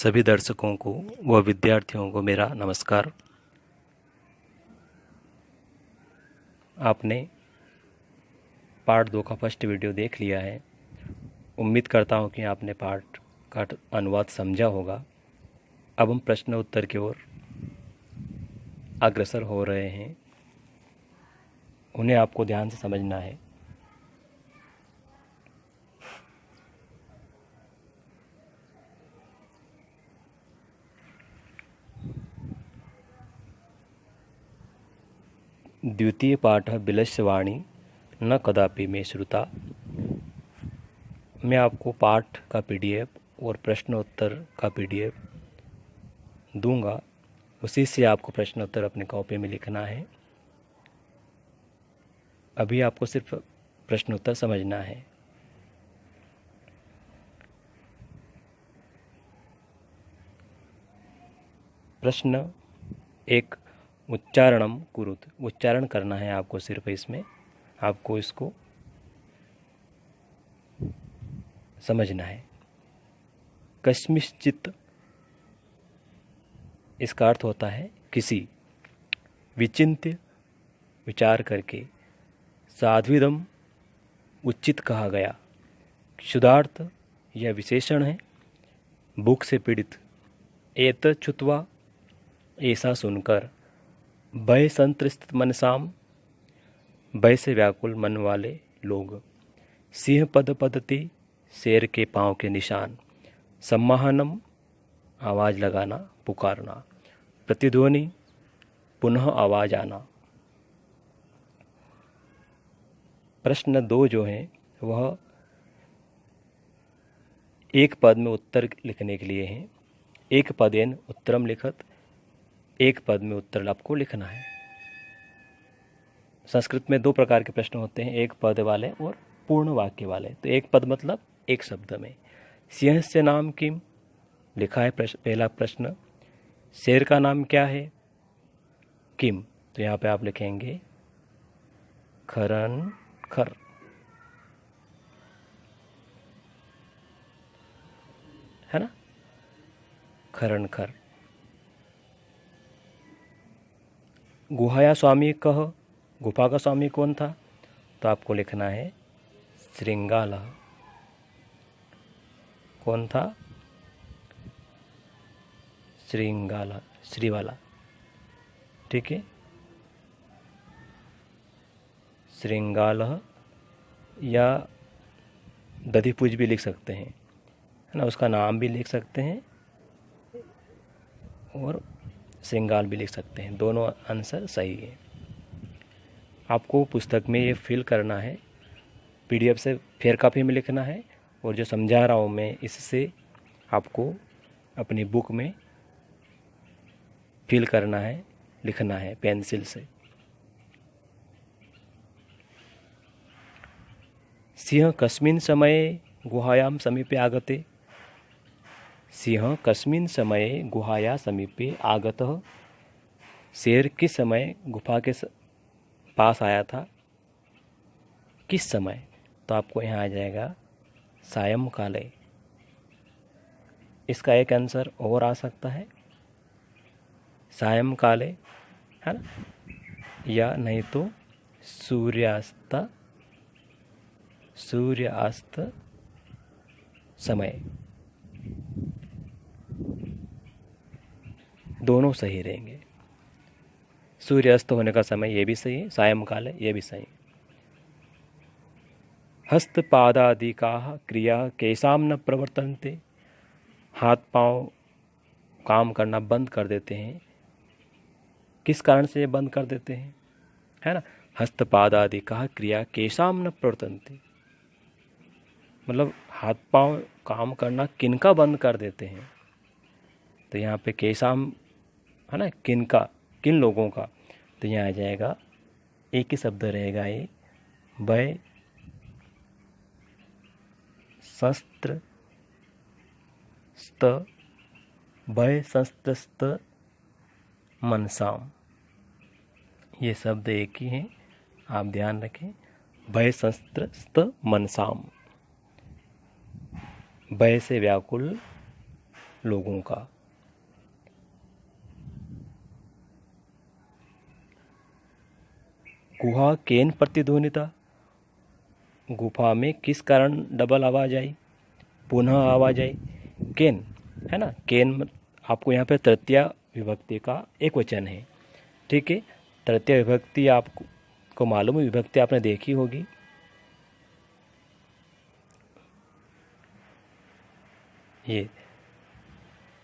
सभी दर्शकों को व विद्यार्थियों को मेरा नमस्कार। आपने पार्ट 2 का फर्स्ट वीडियो देख लिया है। उम्मीद करता हूँ कि आपने पार्ट का अनुवाद समझा होगा। अब हम प्रश्न उत्तर की ओर अग्रसर हो रहे हैं। उन्हें आपको ध्यान से समझना है। द्वितीय पाठ बिलस्वाणी न कदापि में श्रुता। मैं आपको पाठ का पीडीएफ और प्रश्नोत्तर का पीडीएफ दूंगा। उसी से आपको प्रश्नोत्तर अपने कॉपी में लिखना है। अभी आपको सिर्फ प्रश्नोत्तर समझना है। प्रश्न एक, उच्चारणम कुरुत। उच्चारण करना है आपको, सिर्फ इसमें आपको इसको समझना है। कस्मिश्चित, इसका अर्थ होता है किसी। विचिन्त्य, विचार करके। साध्विदम, उचित कहा गया। क्षुधार्थ, यह विशेषण है। भूख से पीड़ित। एत छुत्वा, ऐसा सुनकर। भय संतृष्ट मनसाम, भय से व्याकुल मन वाले लोग। सिंह पद पदति, शेर के पांव के निशान। सम्माहनम, आवाज लगाना, पुकारना। प्रतिध्वनि, पुनः आवाज आना। प्रश्न 2 जो है वह एक पद में उत्तर लिखने के लिए है। एक पदेन उत्तरम लिखत। एक पद में उत्तर आपको लिखना है। संस्कृत में 2 प्रकार के प्रश्न होते हैं, एक पद वाले और पूर्ण वाक्य वाले। तो एक पद मतलब एक शब्द में। सिंह से नाम किम, लिखा है पहला प्रश्न। शेर का नाम क्या है? किम। तो यहाँ पे आप लिखेंगे खरन खर। है ना, खरन खर। गुहाया स्वामी कह, गुफा का स्वामी कौन था? तो आपको लिखना है श्रृंगाला। कौन था? श्रृंगाला, श्रीवाला। ठीक है, श्रृंगाला या दधिपुज भी लिख सकते हैं, है ना। उसका नाम भी लिख सकते हैं और श्रृंगाल भी लिख सकते हैं। दोनों आंसर सही है। आपको पुस्तक में ये फिल करना है। पीडीएफ से फेयर कॉपी में लिखना है। और जो समझा रहा हूँ मैं, इससे आपको अपनी बुक में फिल करना है, लिखना है पेंसिल से। सिंह कस्मिन् समये गुहायां समीपे आगते। सिंह कस्मिन् समये गुहाया समीपे आगतः। शेर किस समय गुफा के पास आया था? किस समय? तो आपको यहाँ आ जाएगा सायं काले। इसका एक आंसर और आ सकता है सायं काले, है ना, या नहीं तो सूर्यास्त समय। दोनों सही रहेंगे। सूर्यास्त होने का समय ये भी सही है, सायं काले ये भी सही है। हस्तपादादिकाः क्रिया केषां न प्रवर्तन्ते। हाथ पांव काम करना बंद कर देते हैं। किस कारण से ये बंद कर देते हैं? है ना, हस्तपादादिकाः क्रिया केषां न प्रवर्तन्ते, मतलब हाथ पांव काम करना किनका बंद कर देते हैं? तो यहाँ पे केषां, है ना, किनका, किन लोगों का। तो यहाँ आ जाएगा, एक ही शब्द रहेगा ये, भय संस्त्र स्त, भय संस्त्रस्त मनसाम। ये शब्द एक ही हैं, आप ध्यान रखें। भय संस्त्रस्त मनसाम, भय से व्याकुल लोगों का। गुहा केन प्रतिध्वनिता, गुफा में किस कारण डबल आवाज आई, पुनः आवाज आई। केन है ना, केन आपको यहाँ पे तृतीया विभक्ति का एक वचन है। ठीक है, तृतीय विभक्ति आपको मालूम है, विभक्ति आपने देखी होगी। ये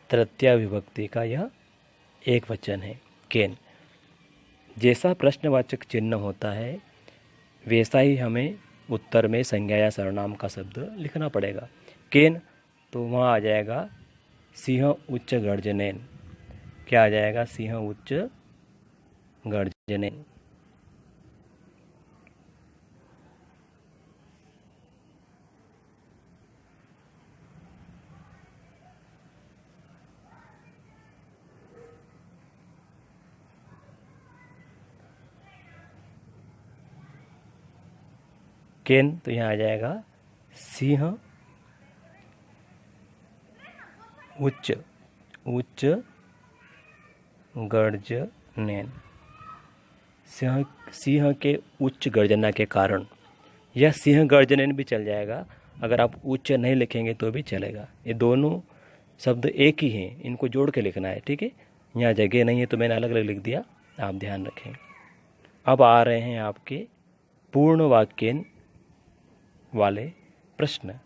तृतीय विभक्ति का यह एक वचन है केन। जैसा प्रश्नवाचक चिन्ह होता है वैसा ही हमें उत्तर में संज्ञा या सर्वनाम का शब्द लिखना पड़ेगा। केन तो वहाँ आ जाएगा सिंह उच्च गर्जनेन। क्या आ जाएगा, सिंह उच्च गर्जनेन। केन तो यहाँ आ जाएगा सिंह उच्च उच्च गर्जनेन। सिंह के उच्च गर्जना के कारण, यह सिंह गर्जनेन भी चल जाएगा, अगर आप उच्च नहीं लिखेंगे तो भी चलेगा। ये दोनों शब्द एक ही हैं, इनको जोड़ के लिखना है। ठीक है, यहाँ जगह नहीं है तो मैंने अलग अलग लिख दिया, आप ध्यान रखें। अब आ रहे हैं आपके पूर्ण वाक्य वाले प्रश्न,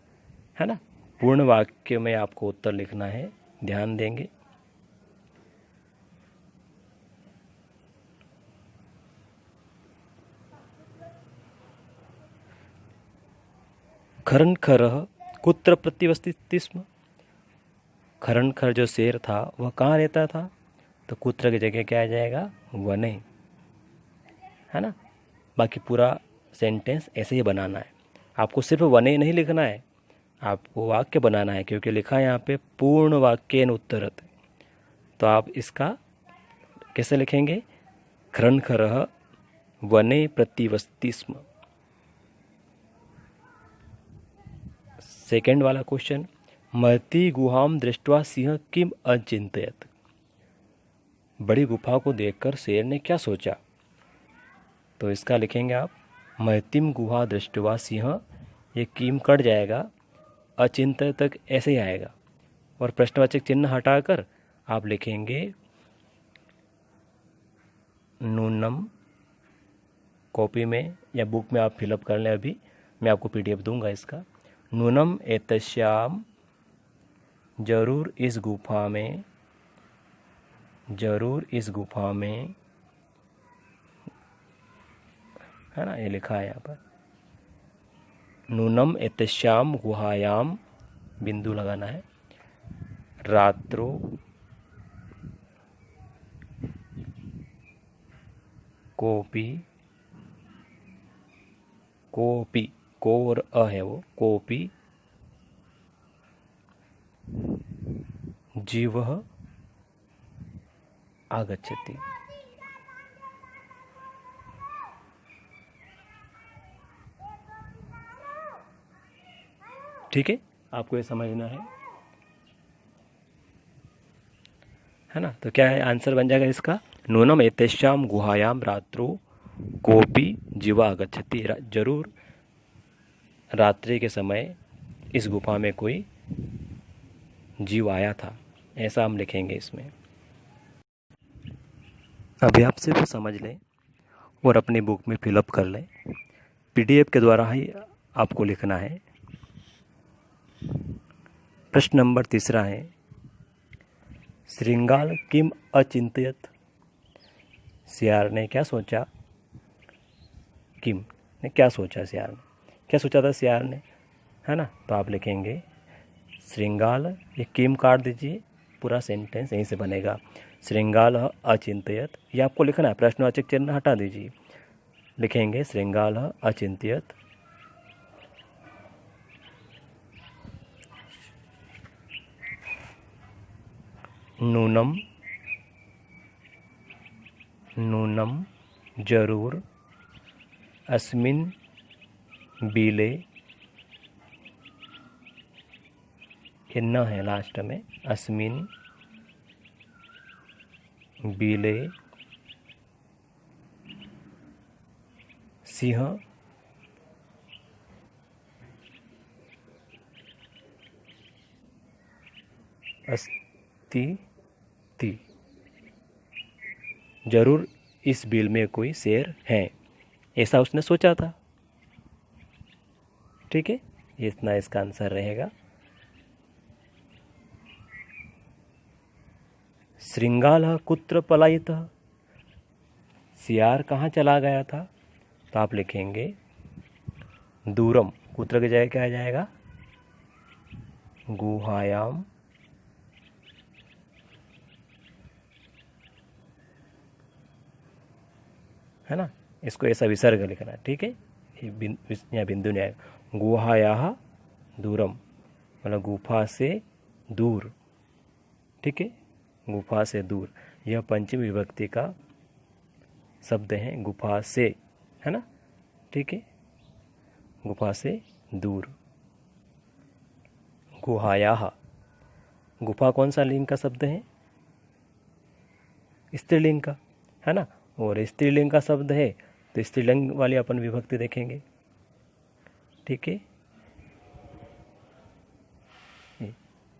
है ना। पूर्ण वाक्य में आपको उत्तर लिखना है, ध्यान देंगे। खरनखरः कुत्र प्रतिवसति स्म। खरनखर जो शेर था वह कहाँ रहता था, तो कुत्र की जगह क्या आ जाएगा, वने, है ना। बाकी पूरा सेंटेंस ऐसे ही बनाना है, आपको सिर्फ वने नहीं लिखना है, आपको वाक्य बनाना है, क्योंकि लिखा है यहाँ पे पूर्ण वाक्येन उत्तरत। तो आप इसका कैसे लिखेंगे, खरनखरः वने प्रतिवसति स्म। सेकेंड वाला क्वेश्चन, महती गुहाम दृष्ट्वा सिंह किम अचिंतयत। बड़ी गुफा को देखकर शेर ने क्या सोचा, तो इसका लिखेंगे आप महतिम गुहा दृष्ट्वा सिंह, ये किम कट जाएगा, अचिंत्य तक ऐसे ही आएगा, और प्रश्नवाचक चिन्ह हटाकर आप लिखेंगे नूनम। कॉपी में या बुक में आप फिलअप कर लें, अभी मैं आपको पीडीएफ दूंगा इसका। नूनम एतश्याम, जरूर इस गुफा में, जरूर इस गुफा में, है ना, ये लिखा है यहाँ पर। नूनम एतश्याम गुहायाम, बिंदु लगाना है, रात्रो कोपी, कोपी, को और अ है वो, कोपी जीवः आगच्छति। ठीक है, आपको ये समझना है ना। तो क्या है, आंसर बन जाएगा इसका नूनम एतेषाम गुहायाम रात्रो कोपी जीवा आगच्छति। जरूर रात्रि के समय इस गुफा में कोई जीव आया था, ऐसा हम लिखेंगे इसमें। अभी आप सिर्फ समझ लें और अपनी बुक में फिलअप कर लें, पीडीएफ के द्वारा ही आपको लिखना है। प्रश्न नंबर 3 है, श्रृंगाल किम अचिंतयत। सियार ने क्या सोचा, किम ने क्या सोचा, सियार ने क्या सोचा था, सियार ने, है ना। तो आप लिखेंगे श्रृंगाल, ये किम काट दीजिए, पूरा सेंटेंस यहीं से बनेगा। श्रृंगाल अचिंतयत, ये आपको लिखना है, प्रश्नवाचक चिन्ह हटा दीजिए, लिखेंगे श्रृंगाल अचिंतयत नूनम, नूनम जरूर अस्मिन बिले ये न है लास्ट में। अस्मिन बिले सिंह अस्ति ति। जरूर इस बिल में कोई शेर है, ऐसा उसने सोचा था। ठीक है, इतना इसका आंसर रहेगा। श्रृंगालः कुत्र पलायितः, सियार कहाँ चला गया था? तो आप लिखेंगे दूरम। कुत्र की जगह क्या आ जाएगा? गुहायाम है ना, इसको ऐसा विसर्ग लिखना। ठीक है, यहाँ बिंदु नहीं आएगा। गुहायाः दूरम मतलब गुफा से दूर। ठीक है, गुफा से दूर, यह पंचमी विभक्ति का शब्द है, गुफा से, है ना। ठीक है, गुफा से दूर। गुहायाः, गुफा कौन सा लिंग का शब्द है? स्त्रीलिंग का, है ना। और स्त्रीलिंग का शब्द है तो स्त्रीलिंग वाली अपन विभक्ति देखेंगे। ठीक है,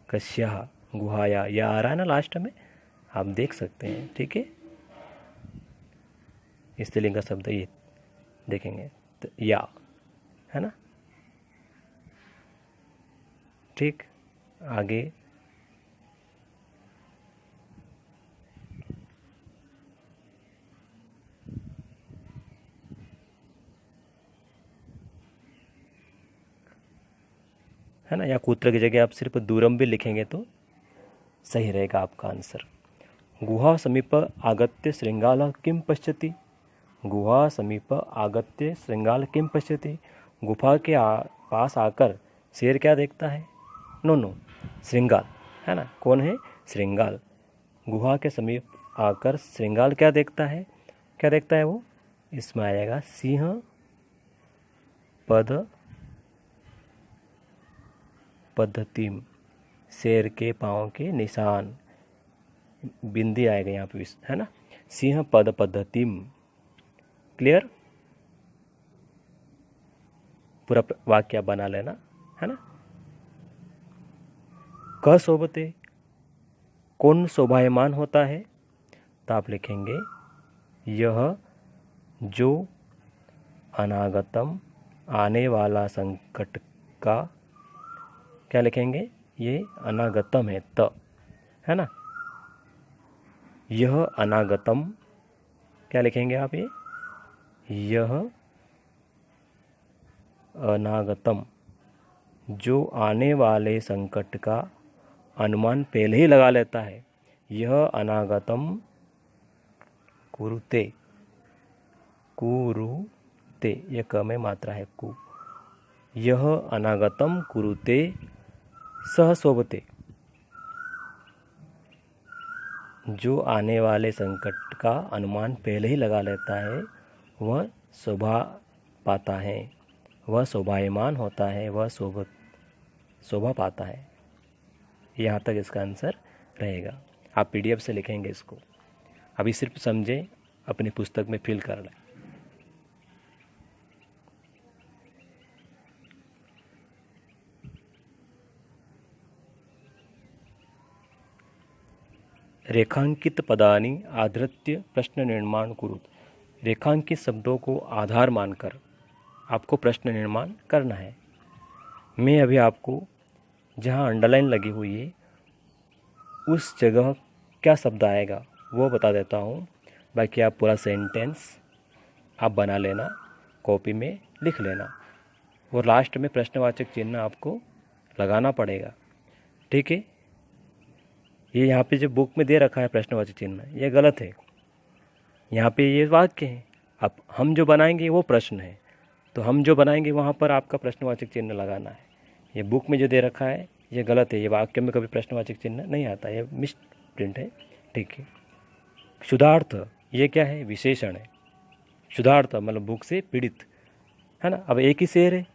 कस्याः गुहाया, या आ रहा है ना लास्ट में, आप देख सकते हैं। ठीक है, स्त्रीलिंग का शब्द ये देखेंगे तो या, है ना। ठीक, आगे है ना, या कुत्र की जगह आप सिर्फ दूरम भी लिखेंगे तो सही रहेगा आपका आंसर। गुहा समीप आगत्य श्रृंगाल किम पश्यति, गुहा समीप आगत्य श्रृंगाल किम पश्यति, गुफा के पास आकर शेर क्या देखता है? नो, श्रृंगाल, है ना। कौन है? श्रृंगाल। गुहा के समीप आकर श्रृंगाल क्या देखता है? क्या देखता है वो? इसमें आएगा सिंह पद पद्धतिम, शेर के पाँव के निशान, बिंदी आएगा यहाँ पे, है ना। सिंह पद पद्धतिम। क्लियर? पूरा वाक्य बना लेना, है ना। क शोभते, कौन शोभायमान होता है? तो आप लिखेंगे यह जो अनागतम आने वाला संकट का, क्या लिखेंगे? ये अनागतम है त, है ना। यह अनागतम, क्या लिखेंगे आप? ये यह अनागतम, जो आने वाले संकट का अनुमान पहले ही लगा लेता है। यह अनागतम कुरुते, कुरुते, यह क में मात्रा है कु। यह अनागतम कुरुते सह शोभते, जो आने वाले संकट का अनुमान पहले ही लगा लेता है वह शोभा पाता है, वह शोभायमान होता है, वह शोभा पाता है। यहाँ तक इसका आंसर रहेगा। आप पीडीएफ से लिखेंगे इसको, अभी सिर्फ समझें, अपनी पुस्तक में फिल कर लें। रेखांकित पदानि आधृत्य प्रश्न निर्माण कुरुत, रेखांकित शब्दों को आधार मानकर आपको प्रश्न निर्माण करना है। मैं अभी आपको जहाँ अंडरलाइन लगी हुई है उस जगह क्या शब्द आएगा वो बता देता हूँ, बाकी आप पूरा सेंटेंस आप बना लेना, कॉपी में लिख लेना, और लास्ट में प्रश्नवाचक चिन्ह आपको लगाना पड़ेगा। ठीक है, ये यहाँ पे जो बुक में दे रखा है प्रश्नवाचक चिन्ह, ये गलत है। यहाँ पे ये वाक्य है, अब हम जो बनाएंगे वो प्रश्न है, तो हम जो बनाएंगे वहाँ पर आपका प्रश्नवाचक चिन्ह लगाना है। ये बुक में जो दे रखा है ये गलत है, ये वाक्य में कभी प्रश्नवाचक चिन्ह नहीं आता, ये मिस प्रिंट है। ठीक है, क्षुधार्थ, ये क्या है? विशेषण है। क्षुधार्थ मतलब भूख से पीड़ित, है ना। अब एक ही शेर है,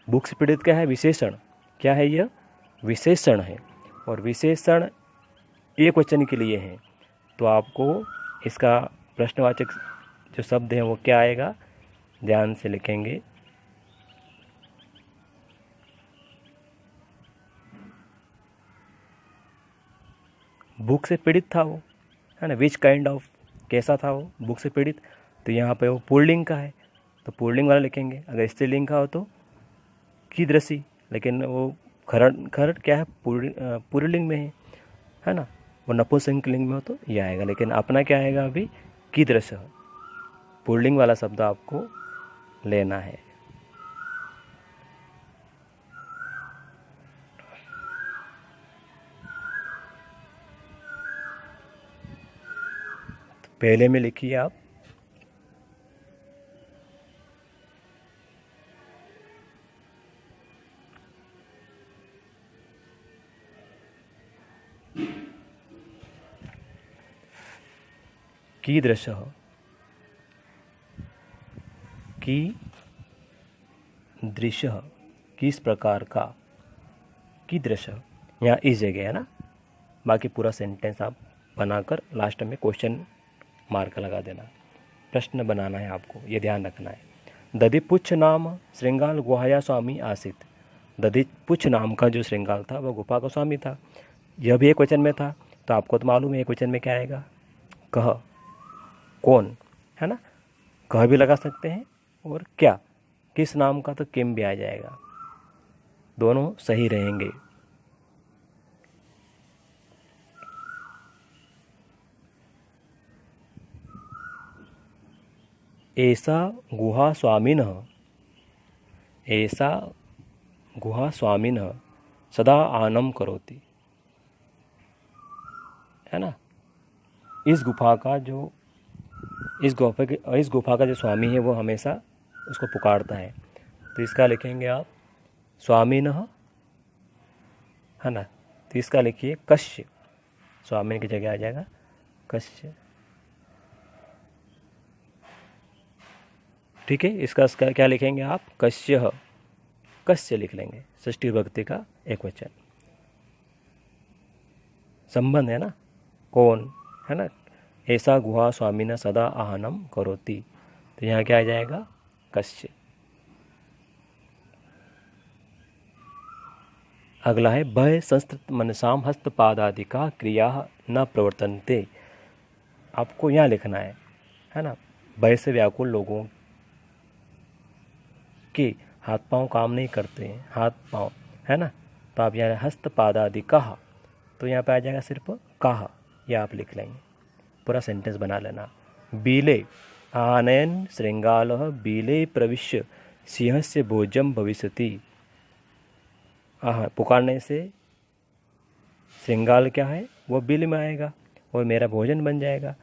भूख से पीड़ित क्या है? विशेषण। क्या है यह? विशेषण है और विशेषण एक वचन के लिए हैं, तो आपको इसका प्रश्नवाचक जो शब्द है वो क्या आएगा, ध्यान से लिखेंगे। भूख से पीड़ित था वो, है ना, विच काइंड ऑफ, कैसा था वो, भूख से पीड़ित, तो यहाँ पे वो पुल्लिंग का है तो पुल्लिंग वाला लिखेंगे। अगर स्त्रीलिंग का हो तो कीदृशी, लेकिन वो खरड़ क्या है, पुल्लिंग में है ना, वो नपुंसकलिंग में हो तो ये आएगा, लेकिन अपना क्या आएगा अभी, कीदृश, पुल्लिंग वाला शब्द आपको लेना है। तो पहले में लिखिए आप, कीदृशः, कीदृशः, किस प्रकार का, कीदृशः, यहाँ इस जगह है ना, बाकी पूरा सेंटेंस आप बनाकर लास्ट में क्वेश्चन मार्क लगा देना। प्रश्न बनाना है आपको, ये ध्यान रखना है। दधिपुच्छ नाम श्रृंगाल गुहाया स्वामी आसित, दधिपुच्छ नाम का जो श्रृंगाल था वह गुफा का स्वामी था। यह भी एक वचन में था, तो आपको तो मालूम है एक वचन में क्या आएगा, कह, कौन, है ना, कह भी लगा सकते हैं, और क्या, किस नाम का, तो किम भी आ जाएगा, दोनों सही रहेंगे। ऐसा गुहा स्वामिनः, ऐसा गुहा स्वामिनः सदा आनम करोति, है ना, इस गुफा का जो इस गुफा का जो स्वामी है वो हमेशा उसको पुकारता है, तो इसका लिखेंगे आप स्वामिनः, है ना, तो इसका लिखिए कश्य, स्वामी की जगह आ जाएगा कश्य, ठीक है। इसका क्या लिखेंगे आप, कश्य, कश्य लिख लेंगे, षष्ठी विभक्ति का एक वचन, संबंध है ना, कौन, है ना, ऐसा गुहा स्वामी न सदा आहनम करोति, तो यहाँ क्या आ जाएगा, कश्य। अगला है भय संस्कृत मनसाम हस्तपादादि का क्रिया न प्रवर्तन्ते, आपको यहाँ लिखना है ना, भय से व्याकुल लोगों के हाथ पांव काम नहीं करते हैं, हाथ पांव, है ना, तो आप यहाँ हस्तपादादि कहा, तो यहाँ पे आ जाएगा सिर्फ कहा, यह आप लिख लेंगे, पूरा सेंटेंस बना लेना। बीले आनयन श्रृंगालः बीले प्रविश्य सिंहस्य भोजम भविष्यति, पुकारने से श्रृंगाल क्या है, वो बिल में आएगा और मेरा भोजन बन जाएगा।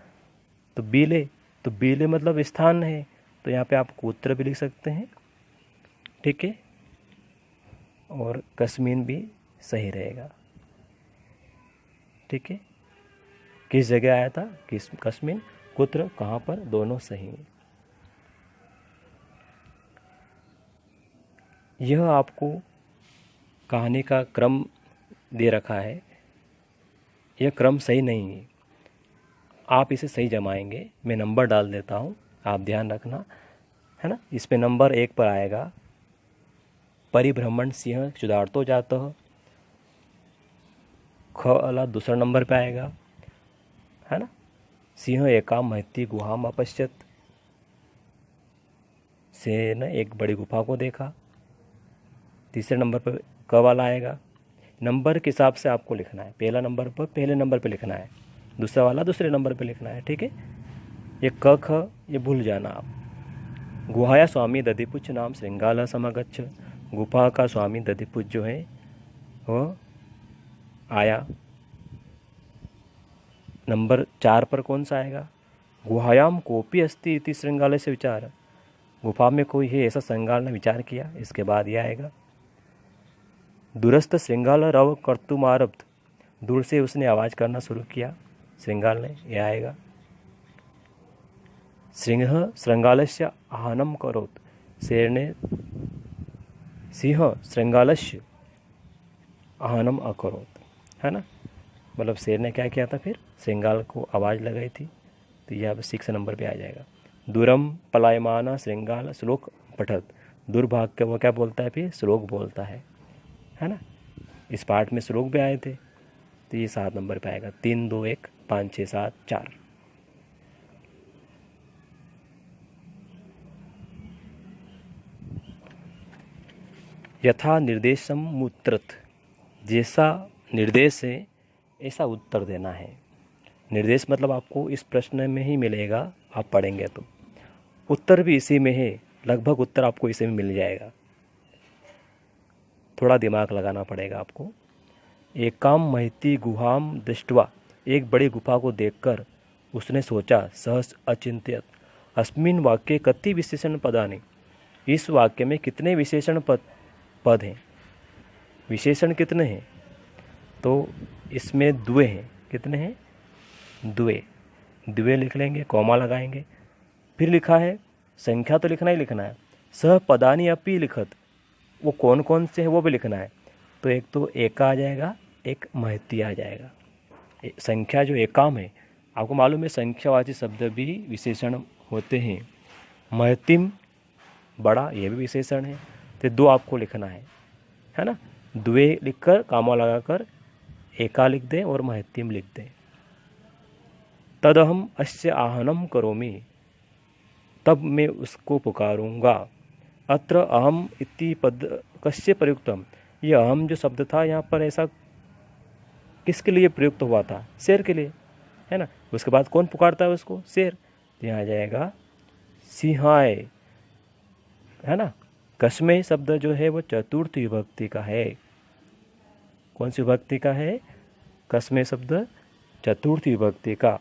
तो बीले मतलब स्थान है, तो यहाँ पे आप कुत्र भी लिख सकते हैं, ठीक है, और कस्मीन भी सही रहेगा, ठीक है। किस जगह आया था, किस, कस्मिन, कुत्र, कहाँ पर, दोनों सही है। यह आपको कहानी का क्रम दे रखा है, यह क्रम सही नहीं है, आप इसे सही जमाएंगे। मैं नंबर डाल देता हूँ, आप ध्यान रखना, है ना। इस पे नंबर 1 पर आएगा परिभ्रमण सिंह क्षुधार्तो जातः, ख वाला दूसरा नंबर पे आएगा, है ना, सिंह एका महती गुहाम अपश्यत, सिंह ने एक बड़ी गुफा को देखा, तीसरे नंबर पर क वाला आएगा। नंबर के हिसाब से आपको लिखना है, पहला नंबर पर पहले नंबर पे लिखना है, दूसरा वाला दूसरे नंबर पे लिखना है, ठीक है। ये क ख ये भूल जाना आप। गुहाया स्वामी दधिपुच्छ नाम श्रृंगाल समागच्छ, गुफा का स्वामी दधिपुच्छ जो है वो आया। नंबर 4 पर कौन सा आएगा, गुहायाम कोपी अस्ति इति श्रृंगाल से विचार, गुफा में कोई है ऐसा श्रृंगाल ने विचार किया, इसके बाद यह आएगा। दूरस्थ श्रृंगाल रव कर्तुमारब्ध, दूर से उसने आवाज़ करना शुरू किया श्रृंगाल ने, यह आएगा। सिंह श्रृंगालस्य आहनम करोत, शेर ने सिंह श्रृंगालस्य आहनम अकरोत, है ना। मतलब शेर ने क्या किया था, फिर श्रृंगाल को आवाज़ लगाई थी। तो यह अब 6 नंबर पे आ जाएगा। दूरम पलायमाना श्रृंगाल श्लोक पठत, दूर भाग के वो क्या बोलता है, फिर श्लोक बोलता है ना। इस पाठ में श्लोक भी आए थे। तो ये 7 नंबर पे आएगा। 3 2 1 5 6 7 4। यथा निर्देशम मुत्रत, जैसा निर्देश है ऐसा उत्तर देना है। निर्देश मतलब आपको इस प्रश्न में ही मिलेगा, आप पढ़ेंगे तो। उत्तर भी इसी में है, लगभग उत्तर आपको इसी में मिल जाएगा। थोड़ा दिमाग लगाना पड़ेगा आपको। एकाम महती गुहाम दृष्ट्वा, एक बड़ी गुफा को देखकर उसने सोचा, सहस अचिंत्यत अस्मिन वाक्य कति विशेषण पदानि, इस वाक्य में कितने विशेषण पद हैं। विशेषण कितने हैं, तो इसमें द्वे हैं। कितने हैं, द्वे। द्वे लिख लेंगे, कॉमा लगाएंगे। फिर लिखा है, संख्या तो लिखना ही लिखना है। सह पदानी अपि लिखत, वो कौन कौन से हैं वो भी लिखना है। तो एक तो एका आ जाएगा, एक महती आ जाएगा। संख्या जो एकाम है, आपको मालूम है संख्यावाची शब्द भी विशेषण होते हैं। महतिम बड़ा, ये भी विशेषण है। तो 2 आपको लिखना है ना। द्वे लिखकर कामा लगाकर एका लिख दें और महतिम लिख दें। तदहम अस्य आहनम करोमि, तब मैं उसको पुकारूंगा। अत्र अहम इति पद कस्य प्रयुक्तम, ये अहम जो शब्द था यहाँ पर ऐसा किसके लिए प्रयुक्त हुआ था, शेर के लिए, है ना। उसके बाद कौन पुकारता है उसको, शेर। तो यहाँ आ जाएगा सिंहाय, है ना। कस्मे शब्द जो है वो चतुर्थ विभक्ति का है। कौन सी विभक्ति का है, कस्मे शब्द चतुर्थ विभक्ति का।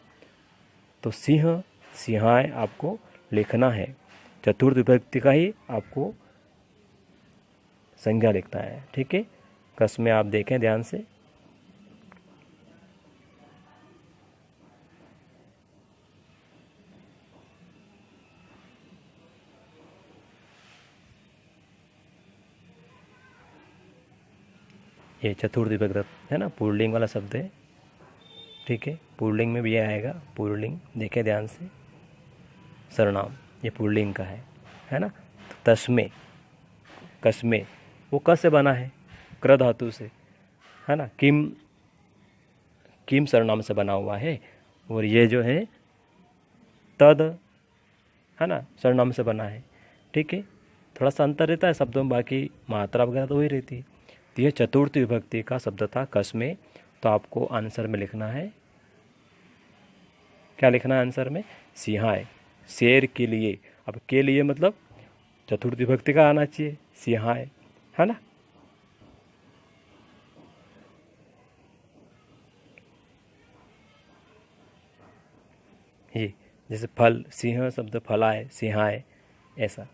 तो सिंह, सिंहाय आपको लिखना है। चतुर्थ विभक्ति का ही आपको संज्ञा लिखना है, ठीक है। कस्मे आप देखें ध्यान से। ये चतुर्थ विभक्त है ना, पुल्लिंग वाला शब्द है, ठीक है। पुल्लिंग में भी ये आएगा, पुल्लिंग देखें ध्यान से। सर्वनाम ये पुल्लिंग का है ना। तो तस्मे, कस्मे वो क से बना है, क्र धातु से, है ना। किम, किम सर्वनाम से बना हुआ है। और ये जो है तद, है ना, सर्वनाम से बना है, ठीक है। थोड़ा सा अंतर रहता है शब्दों में, बाकी मात्रा वगैरह तो वही रहती है। तो यह चतुर्थ विभक्ति का शब्द था कस्मे। तो आपको आंसर में लिखना है, क्या लिखना है आंसर में, सिंहाय, शेर के लिए। अब के लिए मतलब चतुर्थ विभक्ति का आना चाहिए, सिंहाय, है ना। ये जैसे फल, सिंह शब्द फलाए, सिंहाय, ऐसा।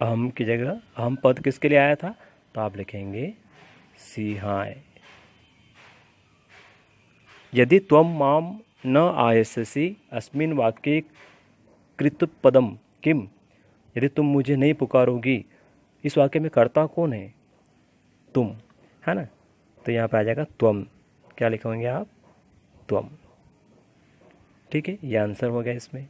अहम की जगह अहम पद किसके लिए आया था, तो आप लिखेंगे सिंहाय। यदि त्वं माम न आयस्यसि अस्मिन् वाक्ये कृतपदम किम, यदि तुम मुझे नहीं पुकारोगी, इस वाक्य में कर्ता कौन है, तुम, है ना। तो यहाँ पे आ जाएगा त्वम, क्या लिखेंगे आप, त्वम, ठीक है। ये आंसर हो गया इसमें।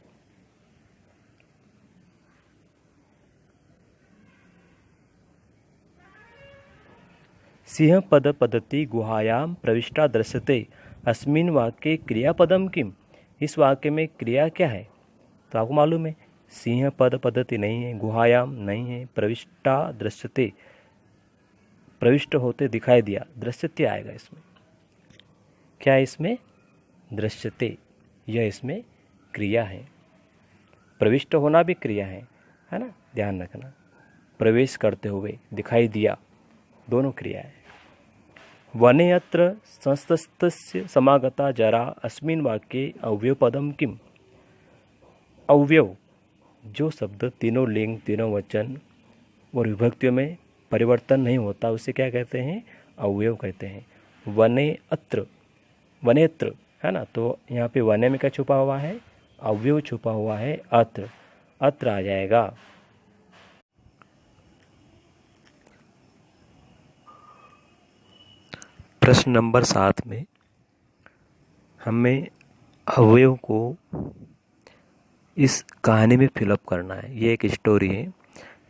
सिंह पद पद्धति गुहायाम प्रविष्टा दृश्यते अस्मिन् वाक्ये क्रियापदम किम, इस वाक्य में क्रिया क्या है। तो आपको मालूम है सिंह पद पद्धति नहीं है, गुहायाम नहीं है, प्रविष्टा दृश्यते, प्रविष्ट होते दिखाई दिया, दृश्यते आएगा इसमें। क्या है इसमें, दृश्यते, यह इसमें क्रिया है। प्रविष्ट होना भी क्रिया है ना, ध्यान रखना। प्रवेश करते हुए, दिखाई दिया, दोनों क्रिया है। वने अत्र संस्तस्य समागता जरा अस्मिन् वाक्ये अव्ययपदम किम, अव्यय जो शब्द तीनों लिंग तीनों वचन और विभक्तियों में परिवर्तन नहीं होता, उसे क्या कहते हैं? अवयव कहते हैं। वने अत्र, वनेत्र, है ना, तो यहाँ पे वने में क्या छुपा हुआ है? अवयव छुपा हुआ है, अत्र, अत्र आ जाएगा। प्रश्न नंबर 7 में हमें अवयव को इस कहानी में फिलअप करना है। ये एक स्टोरी है,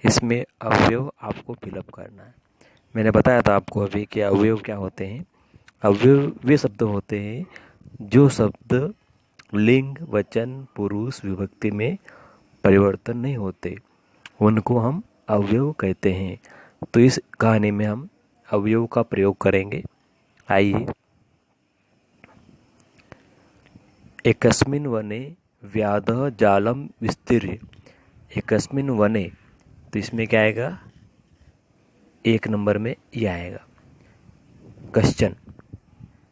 इसमें अवयव आपको फिलअप करना है। मैंने बताया था आपको अभी कि अवयव क्या होते हैं। अवयव वे शब्द होते हैं जो शब्द लिंग, वचन, पुरुष, विभक्ति में परिवर्तन नहीं होते, उनको हम अवयव कहते हैं। तो इस कहानी में हम अवयव का प्रयोग करेंगे। आइए। एकस्मिन् वने व्याधः जालं विस्तीर्य। एकस्मिन् वने, तो इसमें क्या आएगा? 1 नंबर में ये आएगा कश्चन,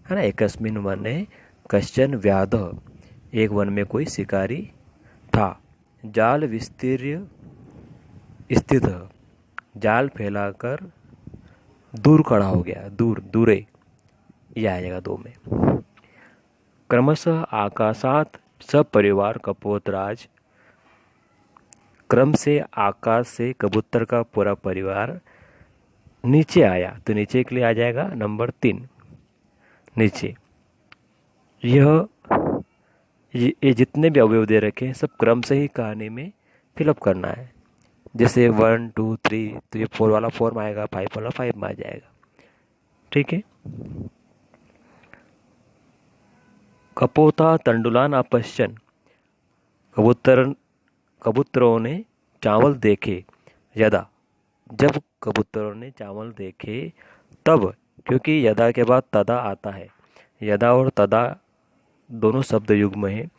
है ना। एकस्मिन् वने कश्चन व्याधः, एक वन में कोई शिकारी था। जाल विस्तीर्य स्थित, जाल फैलाकर दूर खड़ा हो गया, दूर, दूरे, यह आएगा 2 में। क्रमशः आकाशात सपरिवार कपोतराज, क्रम से आकाश से कबूतर का पूरा परिवार नीचे आया, तो नीचे के लिए आ जाएगा नंबर 3, नीचे। ये जितने भी अवयव दे रखे हैं सब क्रम से ही कहानी में फिलअप करना है। जैसे 1 2 3, तो ये 4 वाला 4 में आएगा, 5 वाला 5 में आ जाएगा। ठीक है। कपोता तंडुलान अपश्यन, कबूतरों ने चावल देखे। यदा, जब कबूतरों ने चावल देखे तब, क्योंकि यदा के बाद तदा आता है। यदा और तदा दोनों शब्द युग्म हैं,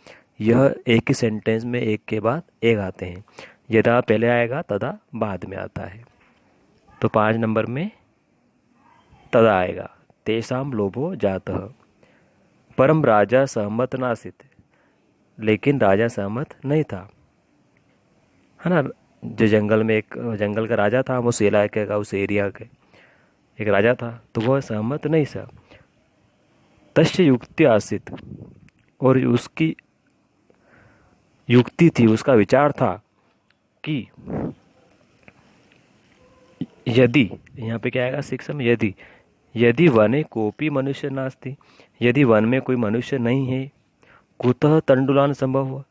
यह एक ही सेंटेंस में एक के बाद एक आते हैं। यदा पहले आएगा, तदा बाद में आता है। तो 5 नंबर में तदा आएगा। तेषाम लोभो जातः, परम राजा सहमत नासित, लेकिन राजा सहमत नहीं था, है ना। जो जंगल में एक जंगल का राजा था, उस इलाके का, उस एरिया के एक राजा था, तो वह सहमत नहीं था। तस्य युक्ति आसित, और उसकी युक्ति थी, उसका विचार था कि यदि, यहाँ पे क्या आएगा 6 में, यदि वने कोपी मनुष्य नास्ति, यदि वन में कोई मनुष्य नहीं है, कुतः तंडुलान संभव,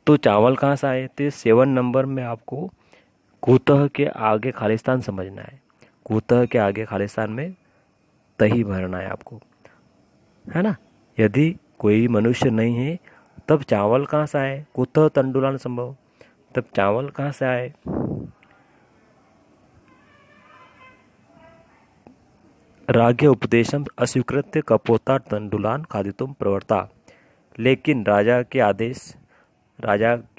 तो चावल कहाँ से आए? तो 7 नंबर में आपको कुतः के आगे खालिस्तान समझना है। कुतः के आगे खालिस्तान में तही भरना है आपको, है ना। यदि कोई मनुष्य नहीं है तब चावल कहाँ से आए? कुतः तंडुलान संभव, तब चावल कहाँ से आए? राज्ञ उपदेशम अस्वीकृत्य कपोता तंडुलान खादितुम प्रवृत्ता, लेकिन राजा की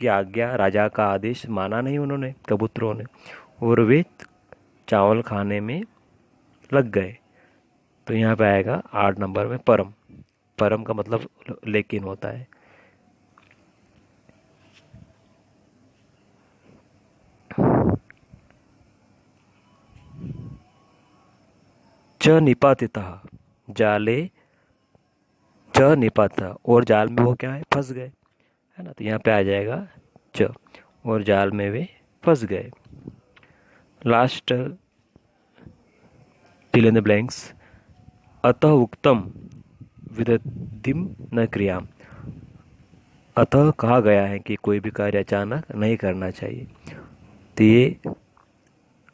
आज्ञा, राजा का आदेश माना नहीं उन्होंने, कबूतरों ने, और वे चावल खाने में लग गए। तो यहाँ पे आएगा 8 नंबर में परम। परम का मतलब लेकिन होता है। च निपातितः जाले, च निपाता, और जाल में वो क्या है? फंस गए, है ना। तो यहाँ पे आ जाएगा च, और जाल में वे फंस गए। Last fill in the blanks. अतः उक्तम विदधिम न क्रियाम, अतः कहा गया है कि कोई भी कार्य अचानक नहीं करना चाहिए। तो ये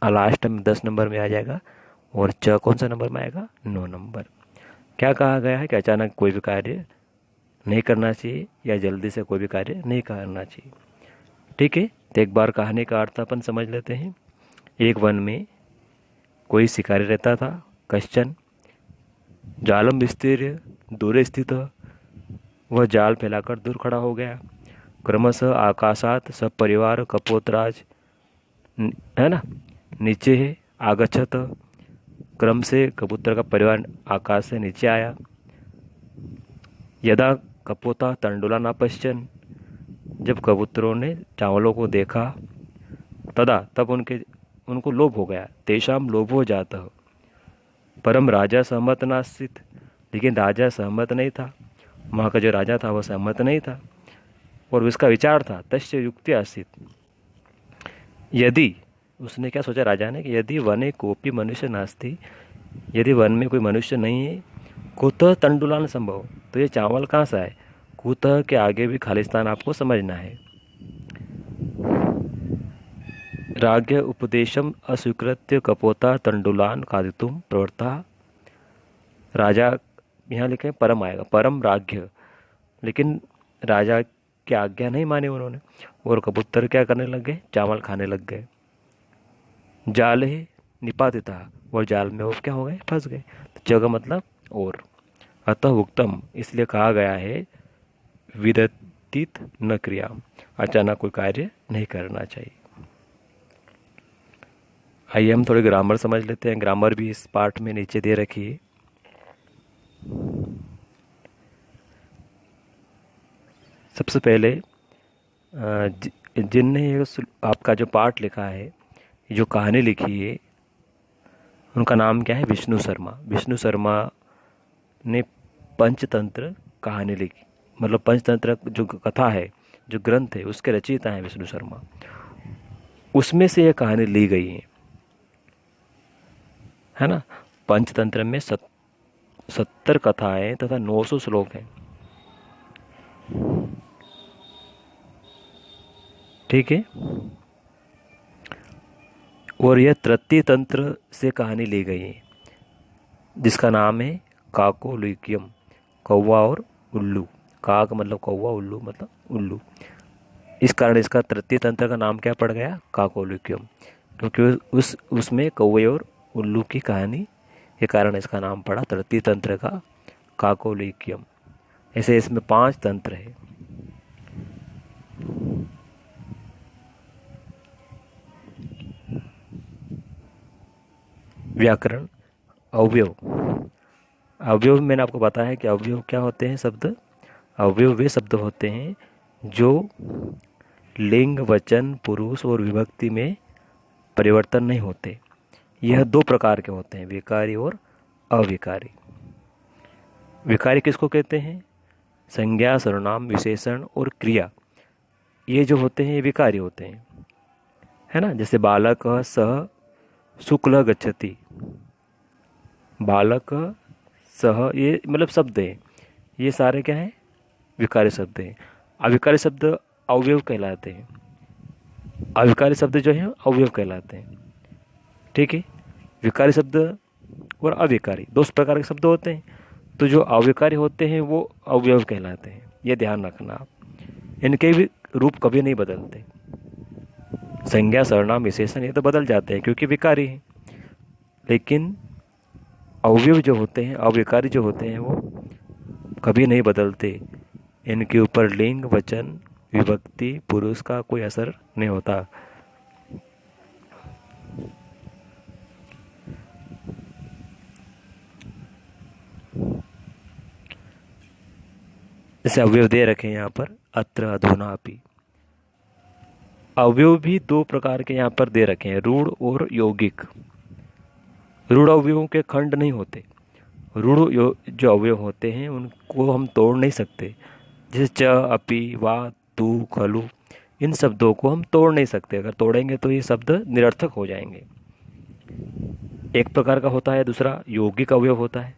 लास्ट में 10 नंबर में आ जाएगा, और च कौन सा नंबर में आएगा? 9 नंबर। क्या कहा गया है कि अचानक कोई भी कार्य नहीं करना चाहिए, या जल्दी से कोई भी कार्य नहीं करना चाहिए। ठीक है। तो एक बार कहानी का अर्थ अपन समझ लेते हैं। एक वन में कोई शिकारी रहता था, कश्चन जालम विस्तीर्य दूर स्थित, वह जाल फैलाकर दूर खड़ा हो गया। क्रमशः आकाशात सब परिवार कपोतराज, है ना, नीचे है। आगच्छत, क्रम से कबूतर का परिवार आकाश से नीचे आया। यदा कपोता तंडुला न पश्चन, जब कबूतरों ने चावलों को देखा। तदा, तब उनके उनको लोभ हो गया, तेषाम लोभो जातः। परम राजा सहमत नासीत, लेकिन राजा सहमत नहीं था, वहाँ का जो राजा था वह सहमत नहीं था, और उसका विचार था तस्य युक्ति आसीत, यदि, उसने क्या सोचा राजा ने कि यदि वने कोपी मनुष्य नास्ति, यदि वन में कोई मनुष्य नहीं है, कुतः तंडुलान संभव, तो ये चावल कहाँ से आए, कुतः के आगे भी खालिस्तान आपको समझना है। राज्ञ उपदेशम अस्वीकृत्य कपोता तंडुलान खादितुम प्रवृत्ता। राजा, यहाँ लिखे परम आएगा, परम राज्ञ, लेकिन राजा की आज्ञा नहीं मानी उन्होंने, और कबूतर क्या करने लग गए, चावल खाने लग गए। जाल है निपातिता, और जाल में वो क्या हो गए, फंस गए। तो जगह मतलब और, अतः उक्तम, इसलिए कहा गया है, विरतित न क्रिया, अचानक कोई कार्य नहीं करना चाहिए। आइए हम थोड़ी ग्रामर समझ लेते हैं। ग्रामर भी इस पार्ट में नीचे दे रखी है। सबसे पहले जिनने आपका जो पार्ट लिखा है, जो कहानी लिखी है, उनका नाम क्या है, विष्णु शर्मा। विष्णु शर्मा ने पंचतंत्र कहानी लिखी, मतलब पंचतंत्र जो कथा है, जो ग्रंथ है, उसके रचयिता हैं विष्णु शर्मा। उसमें से यह कहानी ली गई है ना। पंचतंत्र में 70 कथाएं तथा 900 श्लोक हैं। ठीक है। और यह तृतीय तंत्र से कहानी ली गई है, जिसका नाम है काकोलिक्यम, कौवा और उल्लू। काक मतलब कौवा, उल्लू मतलब उल्लू। इस कारण इसका तृतीय तंत्र का नाम क्या पड़ गया, काकोलिक्यम, क्योंकि उसमें कौवे और उल्लू की कहानी के कारण इसका नाम पड़ा तृतीय तंत्र का काकोलिक्यम। ऐसे इसमें 5 तंत्र है। व्याकरण, अवयव। अवयव मैंने आपको बताया है कि अवयव क्या होते हैं शब्द। अवयव वे शब्द होते हैं जो लिंग, वचन, पुरुष और विभक्ति में परिवर्तन नहीं होते। यह 2 प्रकार के होते हैं, विकारी और अविकारी। विकारी किसको कहते हैं, संज्ञा, सर्वनाम, विशेषण और क्रिया, ये जो होते हैं ये विकारी होते हैं, है ना। जैसे बालक सह शुक्ल गच्छति, बालक सह, ये मतलब शब्द है, ये सारे क्या हैं, विकारी शब्द हैं। अविकारी शब्द अवयव कहलाते हैं। अविकारी शब्द जो है अवयव कहलाते हैं। ठीक है। विकारी शब्द और अविकारी 2 प्रकार के शब्द होते हैं। तो जो अविकारी होते हैं वो अवयव कहलाते हैं, ये ध्यान रखना आप। इनके भी रूप कभी नहीं बदलते। संज्ञा, सर्वनाम, विशेषण ये तो बदल जाते हैं क्योंकि विकारी हैं, लेकिन अवयव जो होते हैं, अविकारी जो होते हैं, वो कभी नहीं बदलते। इनके ऊपर लिंग, वचन, विभक्ति, पुरुष का कोई असर नहीं होता। जैसे अवयव दे रखे हैं यहाँ पर, अत्र, अधुना, अपि। अवयव भी 2 प्रकार के यहाँ पर दे रखे हैं, रूढ़ और यौगिक। रूढ़ अवयवों के खंड नहीं होते। रूढ़ जो अवयव होते हैं उनको हम तोड़ नहीं सकते। जैसे च, अपि, वा, तू, खलु, इन शब्दों को हम तोड़ नहीं सकते। अगर तोड़ेंगे तो ये शब्द निरर्थक हो जाएंगे। एक प्रकार का होता है, दूसरा यौगिक अवयव होता है।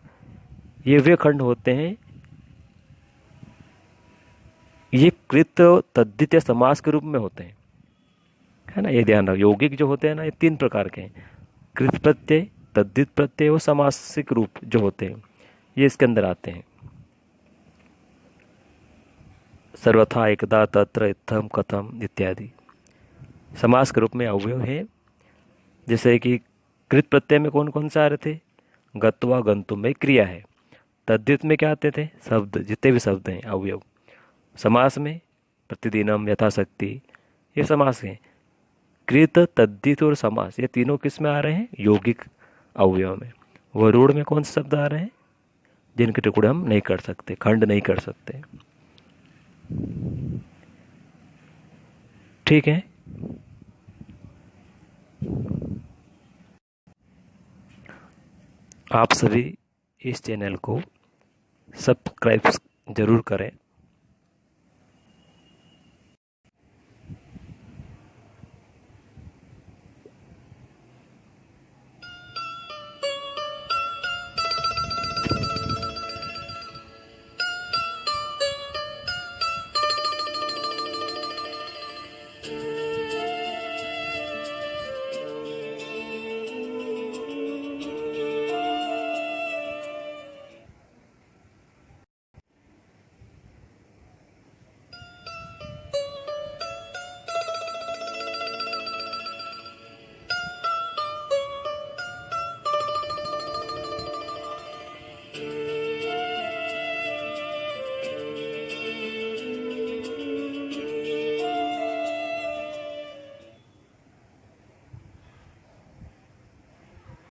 ये वे खंड होते हैं, ये कृत, तद्धित या समास के रूप में होते हैं, है ना। ये ध्यान रखो, यौगिक जो होते हैं ना, ये 3 प्रकार के हैं, कृत प्रत्यय, तद्धित प्रत्यय और समासिक रूप जो होते हैं, ये इसके अंदर आते हैं। सर्वथा, एकदा, तत्र, इत्थम, कथम इत्यादि समास के रूप में अवयव है। जैसे कि कृत प्रत्यय में कौन कौन से आ रहे थे, गत्वा, गंतुम में क्रिया है। तद्धित में क्या आते थे, शब्द, जितने भी शब्द हैं अवयव। समास में प्रतिदिनम, यथाशक्ति, ये समास हैं। कृत, तद्धित और समास ये तीनों किस में आ रहे हैं, यौगिक अवयव में। वह रूढ़ में कौन से शब्द आ रहे हैं, जिनके टुकड़े हम नहीं कर सकते, खंड नहीं कर सकते। ठीक है। आप सभी इस चैनल को सब्सक्राइब ज़रूर करें।